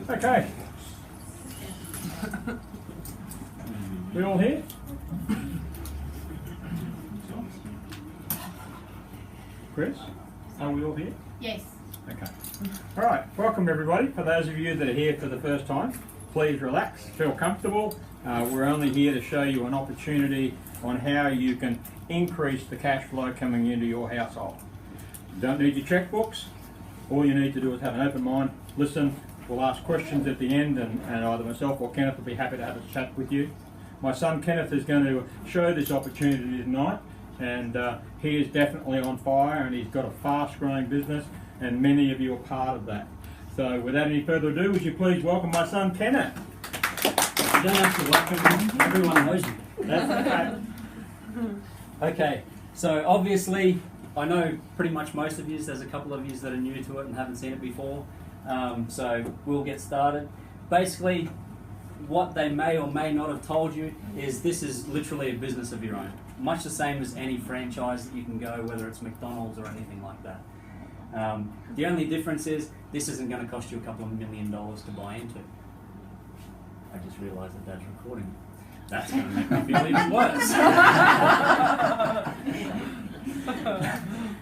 Okay. We all here? Chris, are we all here? Yes. Okay. All right. Welcome everybody. For those of you that are here for the first time, please relax, feel comfortable. We're only here to show you an opportunity on how you can increase the cash flow coming into your household. You don't need your checkbooks. All you need to do is have an open mind, listen. We'll ask questions at the end, and either myself or Kenneth will be happy to have a chat with you. My son Kenneth is going to show this opportunity tonight, and he is definitely on fire, and he's got a fast-growing business, and many of you are part of that. So without any further ado, would you please welcome my son Kenneth? You don't have to welcome me, everyone knows you. That's okay. Okay, so obviously I know pretty much most of you. There's a couple of you that are new to it and haven't seen it before. So we'll get started. Basically, what they may or may not have told you is this is literally a business of your own. Much the same as any franchise that you can go, whether it's McDonald's or anything like that. The only difference is this isn't going to cost you a couple of $1 million to buy into. I just realised that Dad's recording. That's going to make me feel even worse.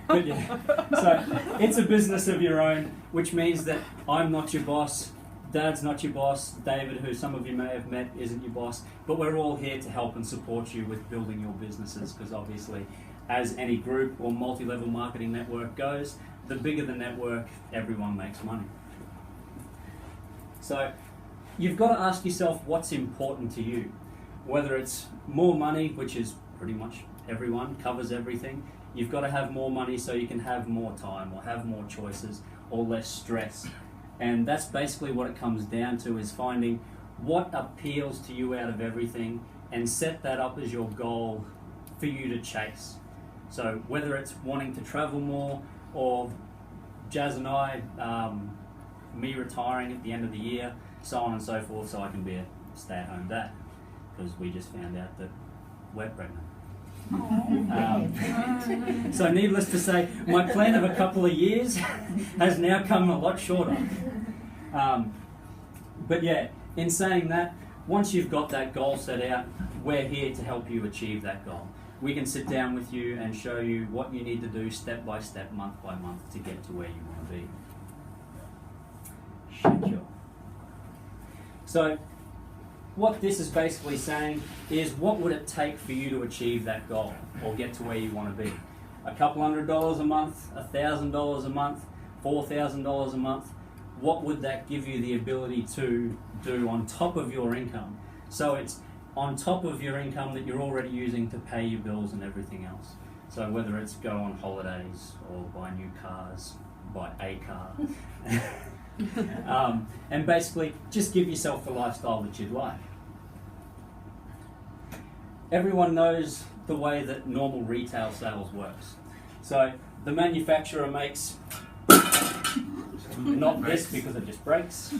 But yeah, so it's a business of your own, which means that I'm not your boss, Dad's not your boss, David, who some of you may have met, isn't your boss, but we're all here to help and support you with building your businesses, because obviously, as any group or multi-level marketing network goes, the bigger the network, everyone makes money. So you've got to ask yourself what's important to you, whether it's more money, which is pretty much everyone, covers everything. You've got to have more money so you can have more time or have more choices or less stress. And that's basically what it comes down to, is finding what appeals to you out of everything and set that up as your goal for you to chase. So whether it's wanting to travel more, or Jazz and I, me retiring at the end of the year, so on and so forth, so I can be a stay-at-home dad, because we just found out that we're pregnant. So needless to say, my plan of a couple of years has now come a lot shorter. But yeah, in saying that, once you've got that goal set out, we're here to help you achieve that goal. We can sit down with you and show you what you need to do step by step, month by month, to get to where you want to be. Schedule. So what this is basically saying is, what would it take for you to achieve that goal or get to where you want to be? A couple $100 a month, $1,000 a month, $4,000 a month. What would that give you the ability to do on top of your income? So it's on top of your income that you're already using to pay your bills and everything else. So whether it's go on holidays or buy new cars, buy a car, and basically just give yourself the lifestyle that you'd like. Everyone knows the way that normal retail sales works. So the manufacturer makes, not this because it just breaks,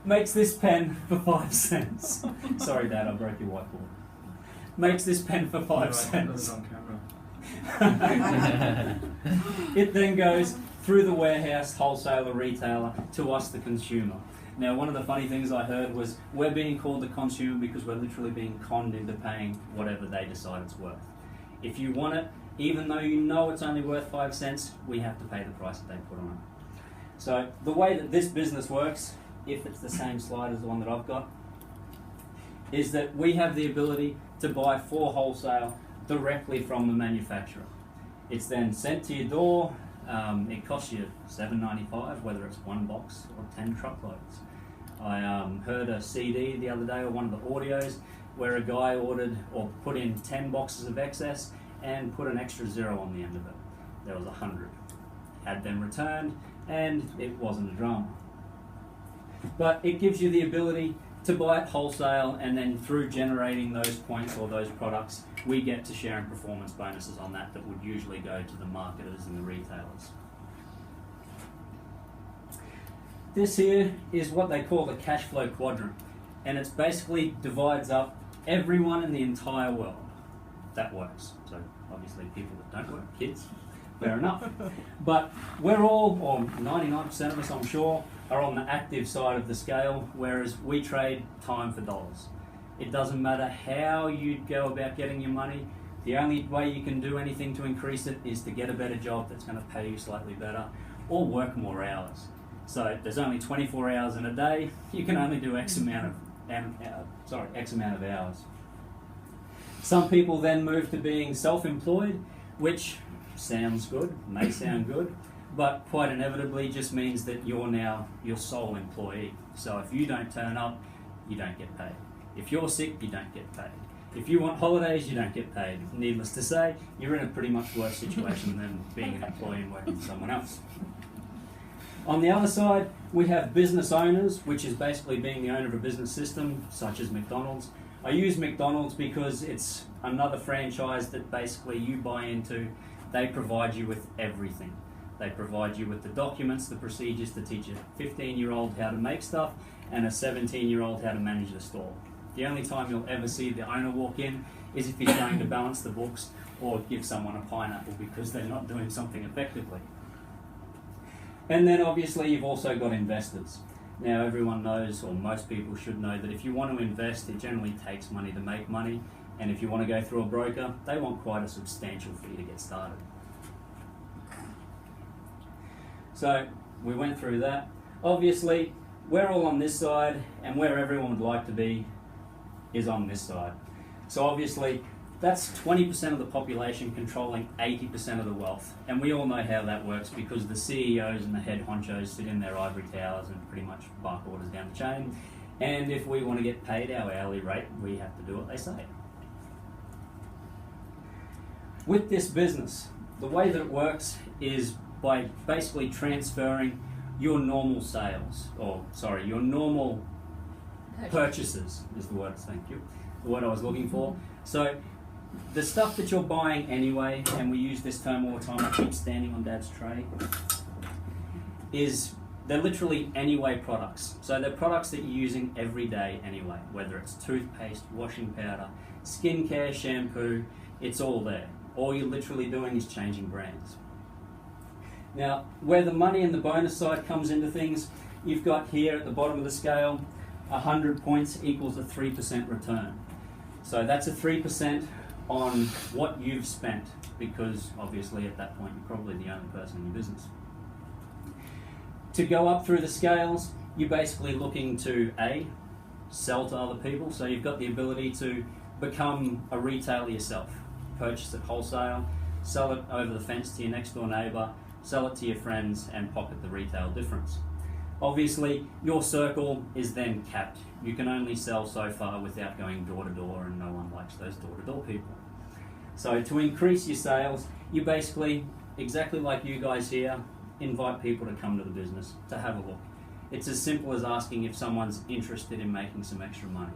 makes this pen for 5 cents. Sorry Dad, I broke your whiteboard. Makes this pen for 5 cents. It then goes through the warehouse, wholesaler, retailer, to us, the consumer. Now, one of the funny things I heard was, we're being called the consumer because we're literally being conned into paying whatever they decide it's worth. If you want it, even though you know it's only worth 5 cents, we have to pay the price that they put on it. So the way that this business works, if it's the same slide as the one that I've got, is that we have the ability to buy for wholesale directly from the manufacturer. It's then sent to your door. It costs you $7.95, whether it's one box or 10 truckloads. I heard a CD the other day, or one of the audios, where a guy ordered or put in 10 boxes of excess and put an extra 0 on the end of it. There was 100. Had them returned, and it wasn't a drama. But it gives you the ability to buy it wholesale, and then through generating those points or those products, we get to share in performance bonuses on that would usually go to the marketers and the retailers. This here is what they call the cash flow quadrant, and it's basically divides up everyone in the entire world. That works. So obviously people that don't work, kids, Fair enough. But we're all, or 99% of us I'm sure, are on the active side of the scale, whereas we trade time for dollars. It doesn't matter how you go about getting your money. The only way you can do anything to increase it is to get a better job that's going to pay you slightly better, or work more hours. So there's only 24 hours in a day. You can only do X amount of hours. Some people then move to being self-employed, which sounds good, may sound good, but quite inevitably just means that you're now your sole employee. So if you don't turn up, you don't get paid. If you're sick, you don't get paid. If you want holidays, you don't get paid. Needless to say, you're in a pretty much worse situation than being an employee and working for someone else. On the other side, we have business owners, which is basically being the owner of a business system, such as McDonald's. I use McDonald's because it's another franchise that basically you buy into. They provide you with everything. They provide you with the documents, the procedures to teach a 15-year-old how to make stuff and a 17-year-old how to manage the store. The only time you'll ever see the owner walk in is if he's going to balance the books or give someone a pineapple because they're not doing something effectively. And then obviously you've also got investors. Now everyone knows, or most people should know, that if you want to invest, it generally takes money to make money, and if you want to go through a broker, they want quite a substantial fee to get started. So we went through that. Obviously, we're all on this side, and where everyone would like to be is on this side. So obviously, that's 20% of the population controlling 80% of the wealth. And we all know how that works because the CEOs and the head honchos sit in their ivory towers and pretty much bark orders down the chain. And if we want to get paid our hourly rate, we have to do what they say. With this business, the way that it works is by basically transferring your normal sales, your normal purchases is the word, thank you, the word I was looking for. So the stuff that you're buying anyway, and we use this term all the time, I keep standing on Dad's tray, is they're literally anyway products. So they're products that you're using every day anyway, whether it's toothpaste, washing powder, skincare, shampoo, it's all there. All you're literally doing is changing brands. Now, where the money and the bonus side comes into things, you've got here at the bottom of the scale, 100 points equals a 3% return. So that's a 3% on what you've spent, because obviously at that point you're probably the only person in your business. To go up through the scales, you're basically looking to A, sell to other people, so you've got the ability to become a retailer yourself, purchase at wholesale, sell it over the fence to your next door neighbour, sell it to your friends and pocket the retail difference. Obviously, your circle is then capped. You can only sell so far without going door to door, and no one likes those door to door people. So to increase your sales, you basically, exactly like you guys here, invite people to come to the business, to have a look. It's as simple as asking if someone's interested in making some extra money,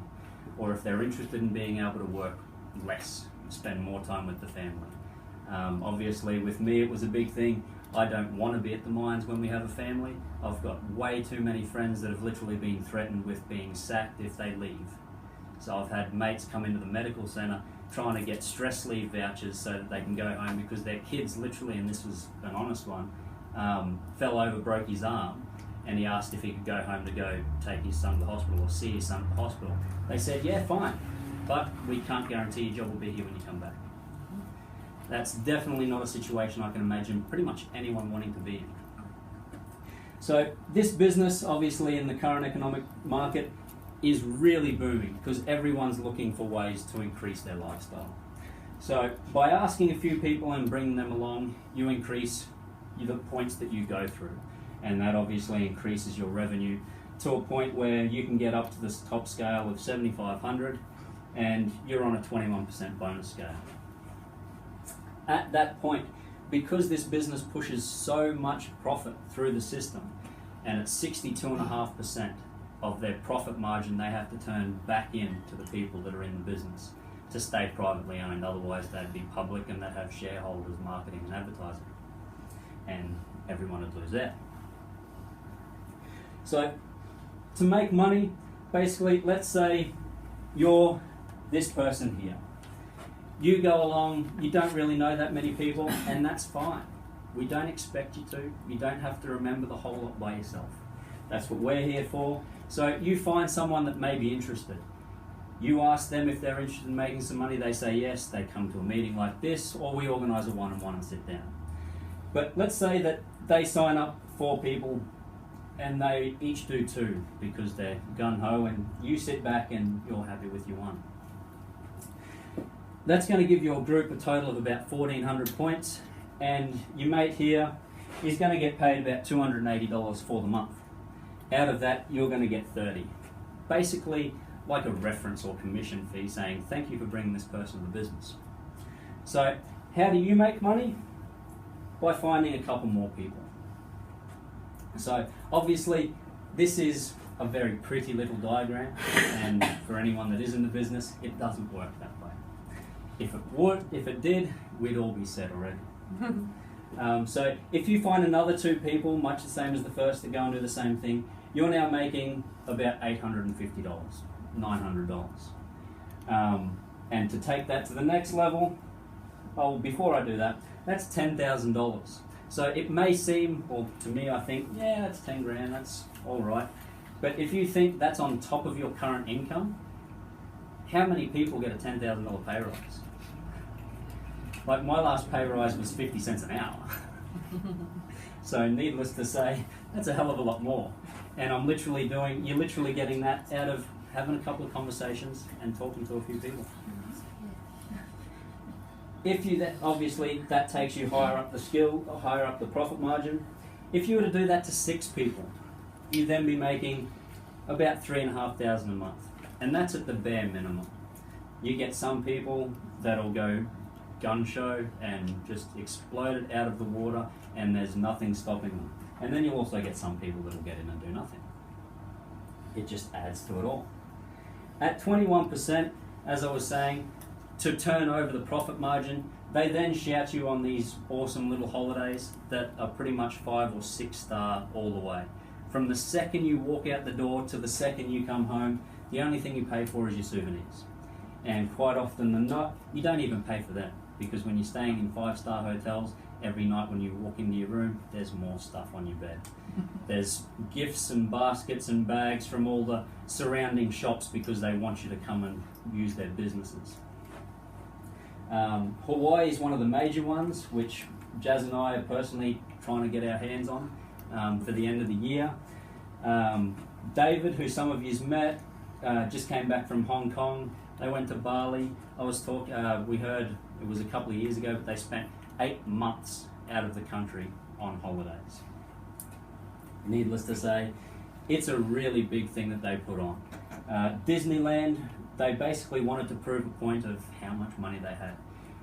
or if they're interested in being able to work less, spend more time with the family. Obviously with me it was a big thing. I don't want to be at the mines when we have a family. I've got way too many friends that have literally been threatened with being sacked if they leave. So I've had mates come into the medical centre trying to get stress leave vouchers so that they can go home because their kids literally, and this was an honest one, fell over, broke his arm, and he asked if he could go home to go take his son to the hospital or see his son at the hospital. They said, yeah, fine, but we can't guarantee your job will be here when you come back. That's definitely not a situation I can imagine pretty much anyone wanting to be in. So this business, obviously in the current economic market, is really booming because everyone's looking for ways to increase their lifestyle. So by asking a few people and bringing them along, you increase the points that you go through, and that obviously increases your revenue to a point where you can get up to this top scale of 7,500 and you're on a 21% bonus scale. At that point, because this business pushes so much profit through the system, and it's 62.5% of their profit margin they have to turn back in to the people that are in the business to stay privately owned, otherwise they'd be public and they'd have shareholders, marketing and advertising, and everyone would lose out. So to make money, basically, let's say you're this person here. You go along, you don't really know that many people, and that's fine. We don't expect you to. You don't have to remember the whole lot by yourself. That's what we're here for. So you find someone that may be interested. You ask them if they're interested in making some money. They say yes. They come to a meeting like this, or we organise a one-on-one and sit down. But let's say that they sign up 4 people and they each do 2 because they're gung-ho, and you sit back and you're happy with your one. That's going to give your group a total of about 1,400 points, and your mate here is going to get paid about $280 for the month. Out of that, you're going to get 30. Basically, like a reference or commission fee saying, thank you for bringing this person to the business. So, how do you make money? By finding a couple more people. So, obviously, this is a very pretty little diagram, and for anyone that is in the business, it doesn't work that way. If it would, if it did, we'd all be set already. So if you find another 2 people, much the same as the first, that go and do the same thing, you're now making about $850, $900. And to take that to the next level, oh, before I do that, that's $10,000. So it may seem, or to me I think, yeah, that's 10 grand, that's all right. But if you think that's on top of your current income, how many people get a $10,000 pay rise? Like my last pay rise was 50 cents an hour. So needless to say, that's a hell of a lot more. And I'm literally you're literally getting that out of having a couple of conversations and talking to a few people. If you obviously that takes you higher up the skill, or higher up the profit margin. If you were to do that to 6 people, you'd then be making about $3,500 a month. And that's at the bare minimum. You get some people that'll go gun show and just explode it out of the water, and there's nothing stopping them. And then you also get some people that'll get in and do nothing. It just adds to it all. At 21%, as I was saying, to turn over the profit margin, they then shout you on these awesome little holidays that are pretty much 5 or 6 star all the way. From the second you walk out the door to the second you come home, the only thing you pay for is your souvenirs. And quite often than not, you don't even pay for them, because when you're staying in 5-star hotels, every night when you walk into your room, there's more stuff on your bed. There's gifts and baskets and bags from all the surrounding shops because they want you to come and use their businesses. Hawaii is one of the major ones, which Jazz and I are personally trying to get our hands on for the end of the year. David, who some of you's met, just came back from Hong Kong. They went to Bali. We heard it was a couple of years ago, but they spent 8 months out of the country on holidays. Needless to say, it's a really big thing that they put on. Disneyland, they basically wanted to prove a point of how much money they had,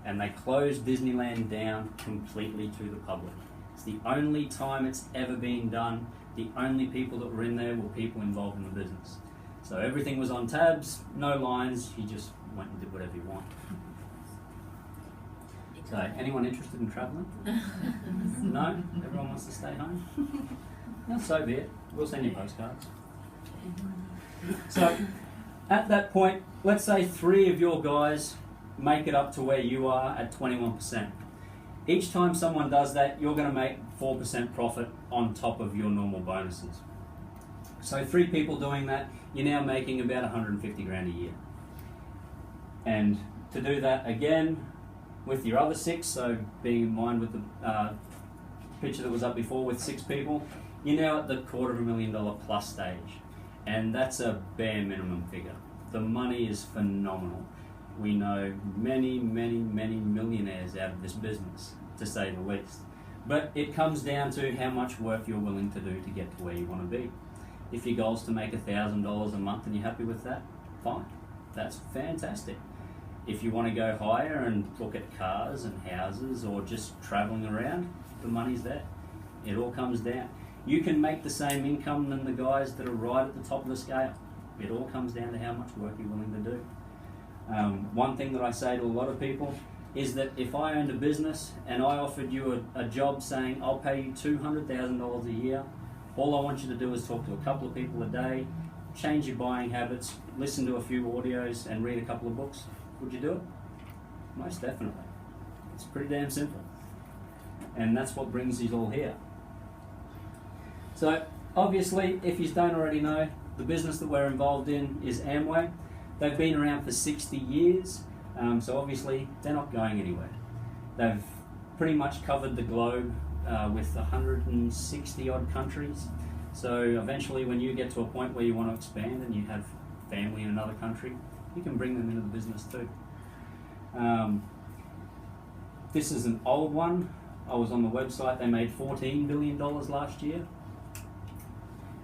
and they closed Disneyland down completely to the public. It's the only time it's ever been done. The only people that were in there were people involved in the business. So everything was on tabs, no lines, you just went and did whatever you want. So, anyone interested in travelling? No? Everyone wants to stay home? No, so be it. We'll send you postcards. So, at that point, let's say 3 of your guys make it up to where you are at 21%. Each time someone does that, you're going to make 4% profit on top of your normal bonuses. So 3 people doing that, you're now making about 150 grand a year. And to do that again with your other 6, so being in mind with the picture that was up before with 6 people, you're now at the $250,000 plus stage. And that's a bare minimum figure. The money is phenomenal. We know many, many, many millionaires out of this business, to say the least. But it comes down to how much work you're willing to do to get to where you want to be. If your goal is to make $1,000 a month and you're happy with that, fine. That's fantastic. If you want to go higher and look at cars and houses or just traveling around, the money's there. It all comes down. You can make the same income than the guys that are right at the top of the scale. It all comes down to how much work you're willing to do. One thing that I say to a lot of people is that if I owned a business and I offered you a job saying I'll pay you $200,000 a year, all I want you to do is talk to a couple of people a day, change your buying habits, listen to a few audios and read a couple of books, would you do it? Most definitely. It's pretty damn simple. And that's what brings you all here. So obviously, if you don't already know, the business that we're involved in is Amway. They've been around for 60 years, so obviously they're not going anywhere. They've pretty much covered the globe with 160 odd countries. So eventually when you get to a point where you want to expand and you have family in another country, you can bring them into the business too. This is an old one. I was on the website. They made $14 billion last year.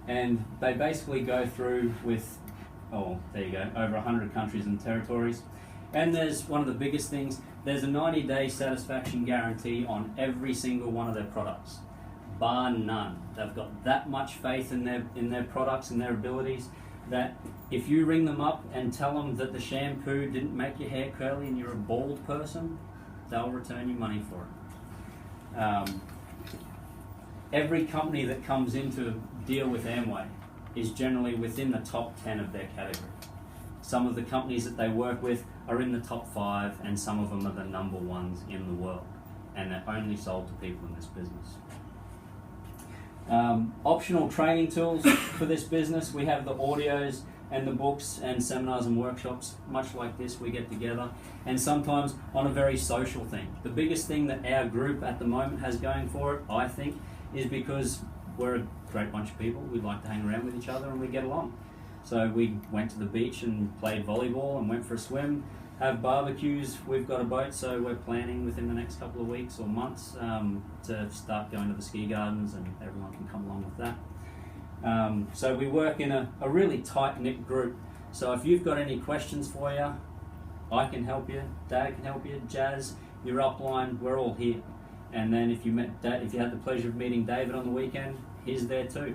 And they basically go through with, oh, there you go, over 100 countries and territories. And there's one of the biggest things, there's a 90-day satisfaction guarantee on every single one of their products, bar none. They've got that much faith in their products and their abilities that if you ring them up and tell them that the shampoo didn't make your hair curly and you're a bald person, they'll return you money for it. Every company that comes in to deal with Amway is generally within the top 10 of their category. Some of the companies that they work with are in the top 5, and some of them are the number ones in the world, and they're only sold to people in this business. Optional training tools for this business. We have the audios and the books and seminars and workshops, much like this, we get together, and sometimes on a very social thing. The biggest thing that our group at the moment has going for it, I think, is because we're a great bunch of people. We like to hang around with each other and we get along. So we went to the beach and played volleyball and went for a swim, have barbecues. We've got a boat, so we're planning within the next couple of weeks or months to start going to the ski gardens, and everyone can come along with that. So we work in a really tight-knit group. So if you've got any questions for you, I can help you, Dad can help you, Jazz, your upline, we're all here. And then if you had the pleasure of meeting David on the weekend, he's there too.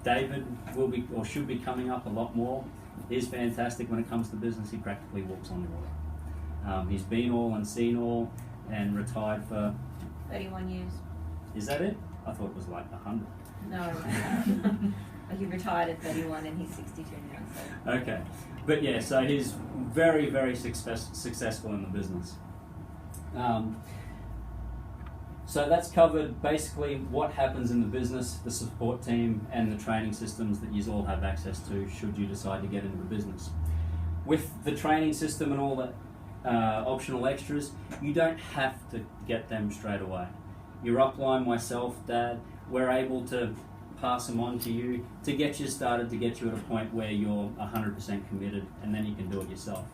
David will be, or should be, coming up a lot more. He's fantastic when it comes to business. He practically walks on water. He's been all and seen all, and retired for 31 years. Is that it? I thought it was like 100. No, he retired at 31 and he's 62 now. So. Okay, but yeah, so he's very, very successful in the business. So that's covered basically what happens in the business, the support team, and the training systems that you all have access to should you decide to get into the business. With the training system and all the optional extras, you don't have to get them straight away. Your upline, myself, Dad, we're able to pass them on to you to get you started, to get you at a point where you're 100% committed, and then you can do it yourself.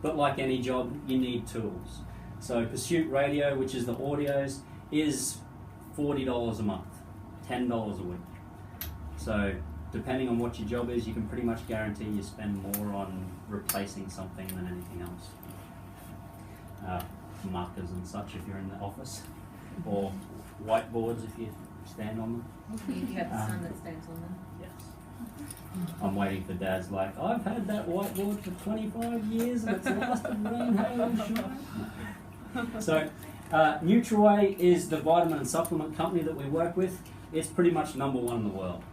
But like any job, you need tools. So Pursuit Radio, which is the audios, is $40 a month, $10 a week. So depending on what your job is, you can pretty much guarantee you spend more on replacing something than anything else. Markers and such if you're in the office, or whiteboards if you stand on them. You have the sun that stands on them. Yes. I'm waiting for Dad's like, I've had that whiteboard for 25 years and it's lasted rain, hail and shine. So NutriWay is the vitamin and supplement company that we work with. It's pretty much number one in the world.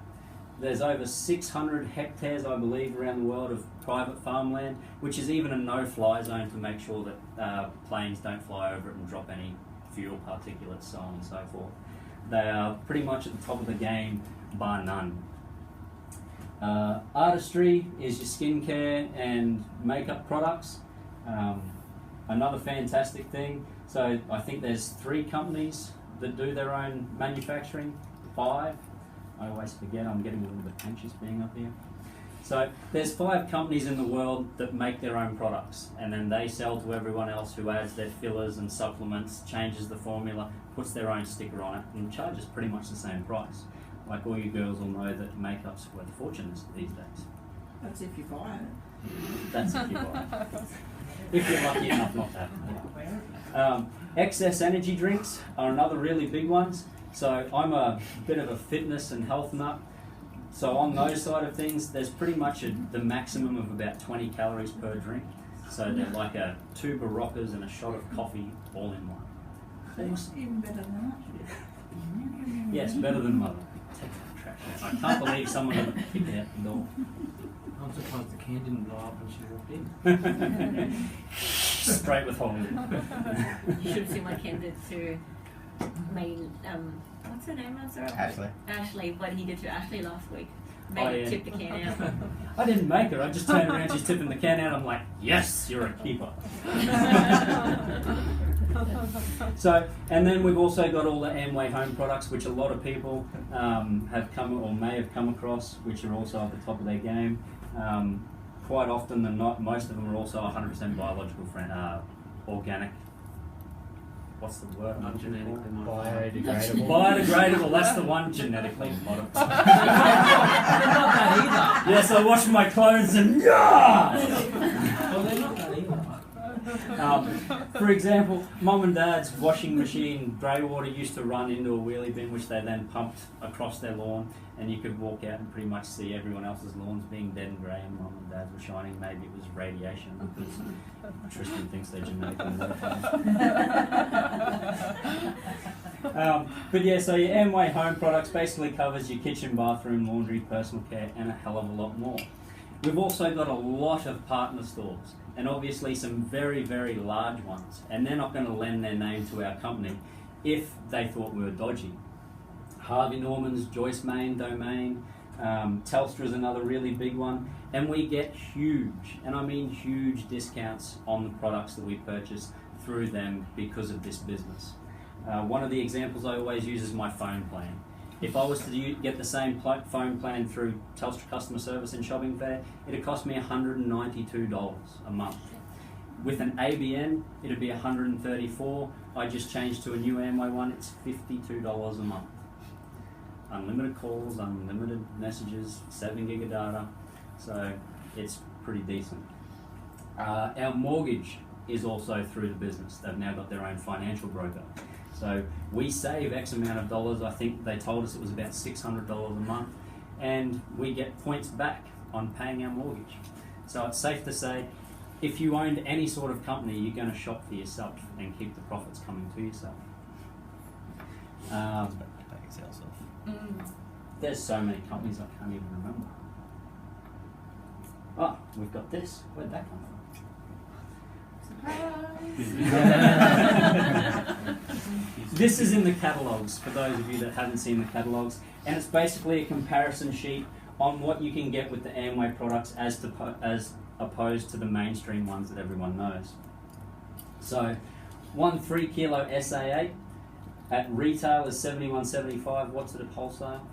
There's over 600 hectares, I believe, around the world of private farmland, which is even a no-fly zone to make sure that planes don't fly over it and drop any fuel particulates, so on and so forth. They are pretty much at the top of the game, bar none. Artistry is your skincare and makeup products. Another fantastic thing. So I think there's 3 companies that do their own manufacturing, 5. I always forget, I'm getting a little bit anxious being up here. So there's 5 companies in the world that make their own products, and then they sell to everyone else who adds their fillers and supplements, changes the formula, puts their own sticker on it, and charges pretty much the same price. Like all you girls will know that makeup's worth a fortune these days. That's if you buy it. That's if you buy it. If you're lucky enough not to have it. Excess energy drinks are another really big ones. So I'm a bit of a fitness and health nut. So on those side of things, there's pretty much the maximum of about 20 calories per drink. So they're like a 2 Baroccas and a shot of coffee all in one. That's even better than that. Yes, better than mother. Take that trash out. I can't believe someone ever kicked it out the door. I'm surprised the can didn't blow up when she walked in. straight with Hollywood. You should have seen what Ken did to what's her name? I'm sorry. Ashley. Ashley, what he did to Ashley last week. Made Oh, her yeah. tip the can out. I didn't make her. I just turned around. She's tipping the can out. I'm like, yes, you're a keeper. So, and then we've also got all the Amway home products, which a lot of people have come or may have come across, which are also at the top of their game. Quite often than not, most of them are also 100% biological, organic. What's the word? Biodegradable. Biodegradable. That's the one. Genetically modified. They're not that either. Yes, I wash my clothes and yeah. Well, they're not that either. For example, Mum and Dad's washing machine grey water used to run into a wheelie bin, which they then pumped across their lawn, and you could walk out and pretty much see everyone else's lawns being dead and grey, and Mum and Dad's were shining. Maybe it was radiation, because Tristan thinks they're genetically modified. But yeah, so your Amway home products basically covers your kitchen, bathroom, laundry, personal care, and a hell of a lot more. We've also got a lot of partner stores, and obviously some very, very large ones, and they're not going to lend their name to our company if they thought we were dodgy. Harvey Norman's, Joyce Main, Domain, Telstra is another really big one, and we get huge, and I mean huge, discounts on the products that we purchase through them because of this business. One of the examples I always use is my phone plan. If I was to get the same phone plan through Telstra customer service and shopping fair, it'd cost me $192 a month. With an ABN, it'd be $134. I just changed to a new Amway one, it's $52 a month. Unlimited calls, unlimited messages, 7 gig of data, so it's pretty decent. Our mortgage is also through the business. They've now got their own financial broker. So we save X amount of dollars. I think they told us it was about $600 a month, and we get points back on paying our mortgage. So it's safe to say, if you owned any sort of company, you're going to shop for yourself and keep the profits coming to yourself. There's so many companies I can't even remember. Oh, we've got this. Where'd that come from? This is in the catalogues, for those of you that haven't seen the catalogues, and it's basically a comparison sheet on what you can get with the Amway products as opposed to the mainstream ones that everyone knows. So, one 3 kilo SA8 at retail is $71.75. What's it at wholesale?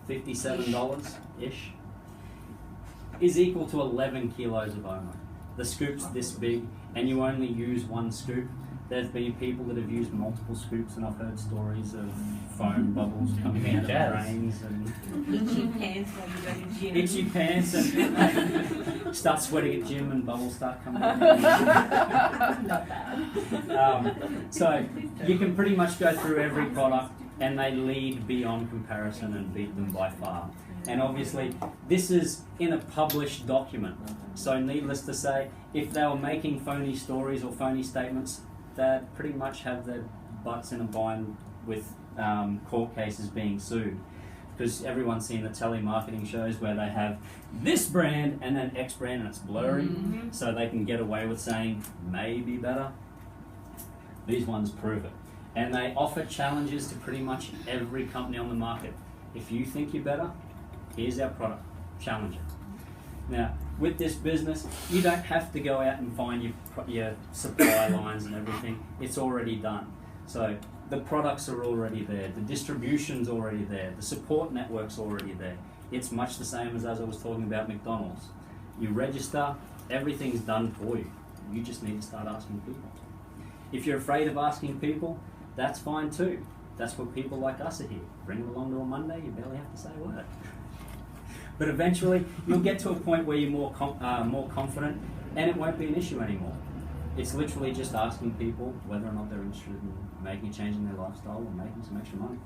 $57-ish. Is equal to 11 kilos of Omo. The scoop's this big, and you only use one scoop. There's been people that have used multiple scoops, and I've heard stories of foam bubbles coming out of drains and Itchy pants while you go to the gym. itchy pants and start sweating at gym and bubbles start coming out. Not bad. So you can pretty much go through every product, and they lead beyond comparison and beat them by far. And obviously, this is in a published document. So needless to say, if they were making phony stories or phony statements, they pretty much have their butts in a bind with court cases being sued. Because everyone's seen the telemarketing shows where they have this brand and then X brand and it's blurry, so they can get away with saying maybe better. These ones prove it. And they offer challenges to pretty much every company on the market. If you think you're better, here's our product, challenge it. Now, with this business, you don't have to go out and find your supply lines and everything. It's already done. So the products are already there, the distribution's already there, the support network's already there. It's much the same as I was talking about McDonald's. You register, everything's done for you. You just need to start asking people. If you're afraid of asking people, that's fine too. That's what people like us are here. Bring them along to a Monday, you barely have to say a word. But eventually, you'll get to a point where you're more confident, and it won't be an issue anymore. It's literally just asking people whether or not they're interested in making a change in their lifestyle or making some extra money.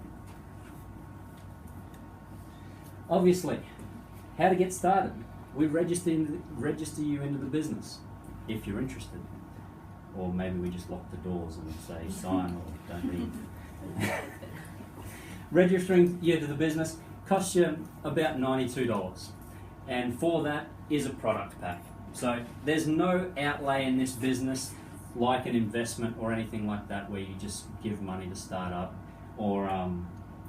Obviously, how to get started. We register you into the business if you're interested. Or maybe we just lock the doors and say sign or don't read. Registering you to the business costs you about $92, and for that is a product pack. So there's no outlay in this business like an investment or anything like that where you just give money to start up, or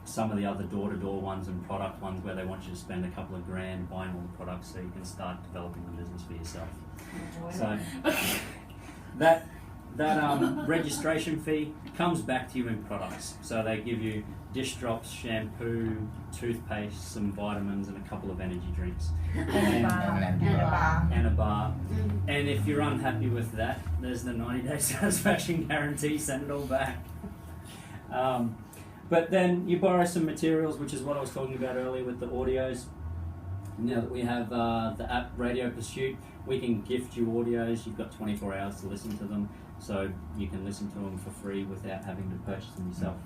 some of the other door-to-door ones and product ones where they want you to spend a couple of grand buying all the products so you can start developing the business for yourself. So that registration fee comes back to you in products. So they give you dish drops, shampoo, toothpaste, some vitamins, and a couple of energy drinks. And a bar. And if you're unhappy with that, there's the 90-day satisfaction guarantee, send it all back. But then you borrow some materials, which is what I was talking about earlier with the audios. Now that we have the app Radio Pursuit, we can gift you audios. You've got 24 hours to listen to them, so you can listen to them for free without having to purchase them yourself.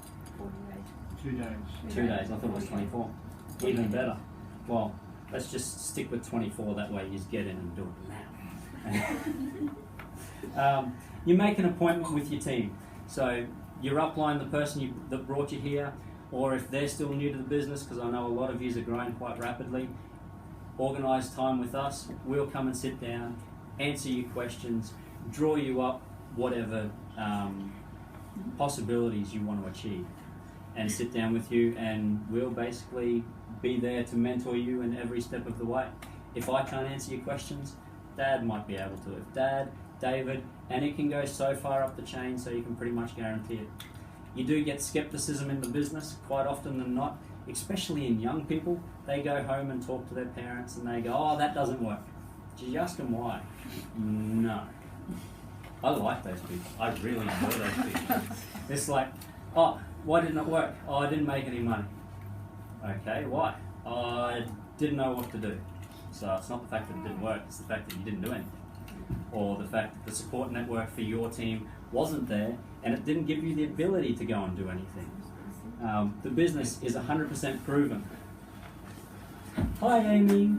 2 days. 2 days, I thought it was 24. Even better. Well, let's just stick with 24, that way you just get in and do it now. You make an appointment with your team. So your upline, the person that brought you here, or if they're still new to the business, because I know a lot of yous are growing quite rapidly, organise time with us. We'll come and sit down, answer your questions, draw you up whatever possibilities you want to achieve, and sit down with you, and we'll basically be there to mentor you in every step of the way. If I can't answer your questions, Dad might be able to. If Dad, David, and it can go so far up the chain so you can pretty much guarantee it. You do get skepticism in the business quite often than not, especially in young people. They go home and talk to their parents and they go, oh, that doesn't work. Did you ask them why? No. I like those people. I really enjoy those people. It's like, oh, why didn't it work? Oh, I didn't make any money. Okay, why? I didn't know what to do. So it's not the fact that it didn't work, it's the fact that you didn't do anything. Or the fact that the support network for your team wasn't there and it didn't give you the ability to go and do anything. The business is 100% proven. Hi, Amy.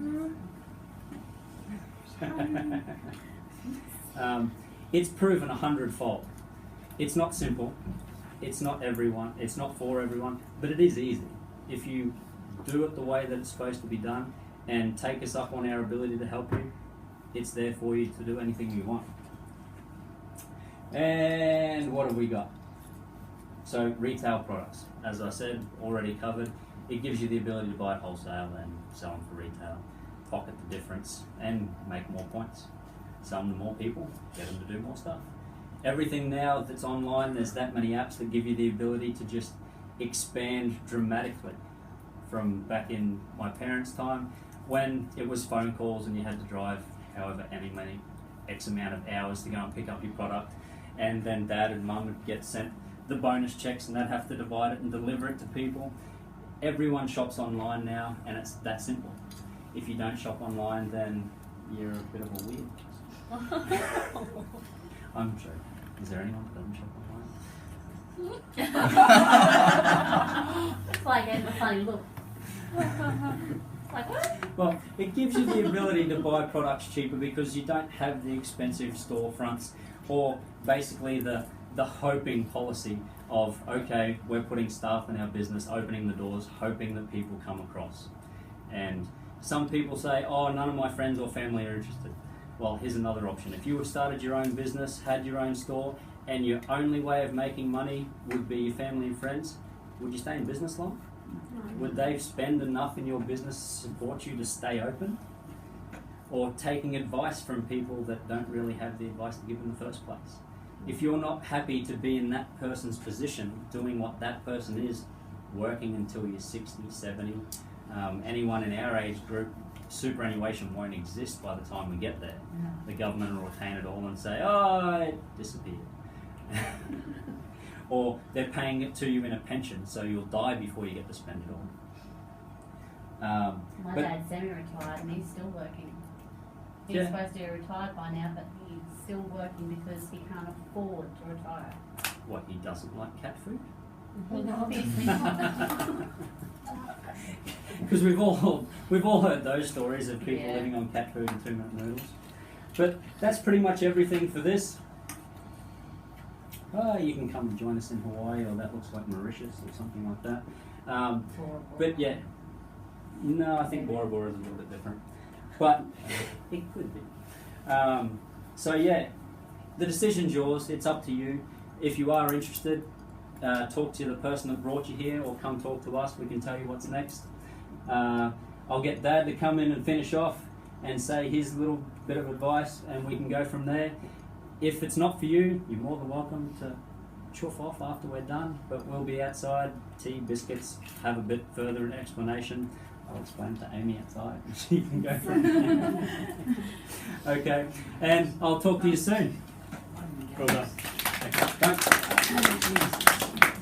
It's proven 100-fold. It's not simple. It's not everyone. It's not for everyone, but it is easy. If you do it the way that it's supposed to be done and take us up on our ability to help you, it's there for you to do anything you want. And what have we got? So retail products, as I said, already covered. It gives you the ability to buy at wholesale and sell them for retail, pocket the difference and make more points. Sell them to more people, get them to do more stuff. Everything now that's online, there's that many apps that give you the ability to just expand dramatically. From back in my parents' time, when it was phone calls and you had to drive however many X amount of hours to go and pick up your product, and then Dad and Mum would get sent the bonus checks and they'd have to divide it and deliver it to people. Everyone shops online now, and it's that simple. If you don't shop online, then you're a bit of a weird. I'm sure. Is there anyone that doesn't shop online? It's like getting a funny look. Like what? Well, it gives you the ability to buy products cheaper because you don't have the expensive storefronts, or basically the hoping policy of, okay, we're putting staff in our business, opening the doors, hoping that people come across. And some people say, oh, none of my friends or family are interested. Well, here's another option. If you started your own business, had your own store, and your only way of making money would be your family and friends, would you stay in business long? Would they spend enough in your business to support you to stay open? Or taking advice from people that don't really have the advice to give in the first place? If you're not happy to be in that person's position, doing what that person is, working until you're 60, 70, anyone in our age group, superannuation won't exist by the time we get there. No. The government will retain it all and say, oh, it disappeared. Or they're paying it to you in a pension, so you'll die before you get to spend it all. My dad's semi-retired and he's still working. He's Yeah. supposed to be retired by now, but he's still working because he can't afford to retire. What, he doesn't like cat food? Well, obviously not. Because we've all heard those stories of people Yeah. living on cat food and 2-minute noodles. But that's pretty much everything for this. You can come and join us in Hawaii, or that looks like Mauritius or something like that. But yeah, no, I think Bora Bora is a little bit different. But it could be. So yeah, the decision's yours. It's up to you. If you are interested, talk to the person that brought you here, or come talk to us. We can tell you what's next. I'll get Dad to come in and finish off and say his little bit of advice, and we can go from there. If it's not for you, you're more than welcome to chuff off after we're done, but we'll be outside, tea, biscuits, have a bit further explanation. I'll explain to Amy outside and she can go from there. Okay, and I'll talk to you soon. Well done. Okay, thanks.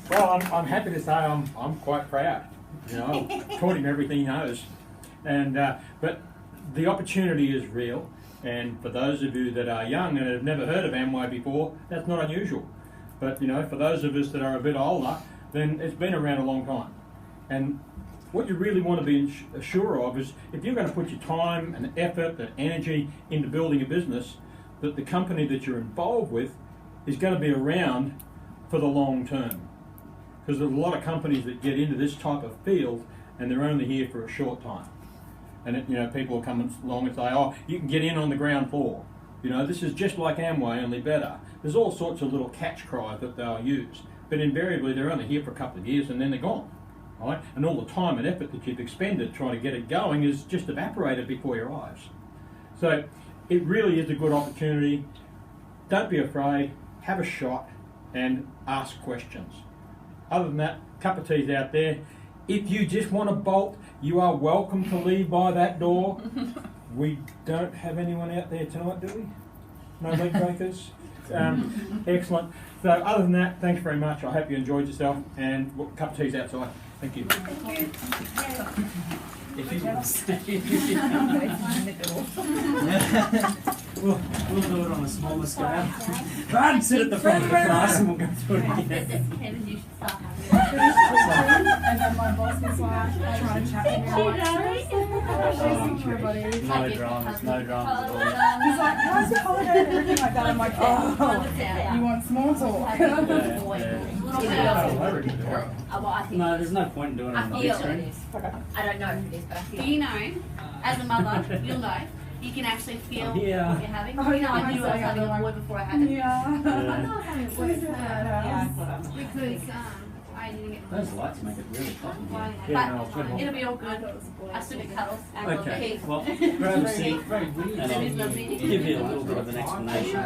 Well, I'm happy to say I'm quite proud. You know, I've taught him everything he knows, and but the opportunity is real. And for those of you that are young and have never heard of Amway before, that's not unusual. But you know, for those of us that are a bit older, then it's been around a long time. And what you really want to be sure of is, if you're going to put your time and effort and energy into building a business, that the company that you're involved with is going to be around for the long term. Because there's a lot of companies that get into this type of field and they're only here for a short time. And you know, people will come along and say, oh, you can get in on the ground floor. You know, this is just like Amway, only better. There's all sorts of little catch cries that they'll use. But invariably, they're only here for a couple of years and then they're gone. Right? And all the time and effort that you've expended trying to get it going is just evaporated before your eyes. So it really is a good opportunity. Don't be afraid, have a shot and ask questions. Other than that, cup of tea's out there. If you just want to bolt, you are welcome to leave by that door. We don't have anyone out there tonight, do we? No leg breakers? Excellent. So other than that, thanks very much. I hope you enjoyed yourself, and cup of tea's outside. Thank you. If you want to stay, we'll do it on a smaller scale. Run, sit at the front of the class and we'll go through it again. Kenneth, you should start having And then my boss is like trying to chat to me. I'm like, No dramas, no dramas at all. he's like, how's your holiday and everything like that? I'm like, oh, you want small talk? No, there's no point in doing it I on the feel big it screen. is. I don't know if it is, but I feel Do you know, as a mother, you'll know, you can actually feel what Yeah. you're having. Oh, You know, yeah, I knew I was I'm having a like- boy before I had it. Yeah. Because I didn't get Those lights make it really hot in here. But Yeah, no, I'll put them it'll on. be all good. I still get cuddles. Okay, well, grab a seat and I'll give you a little bit of an explanation.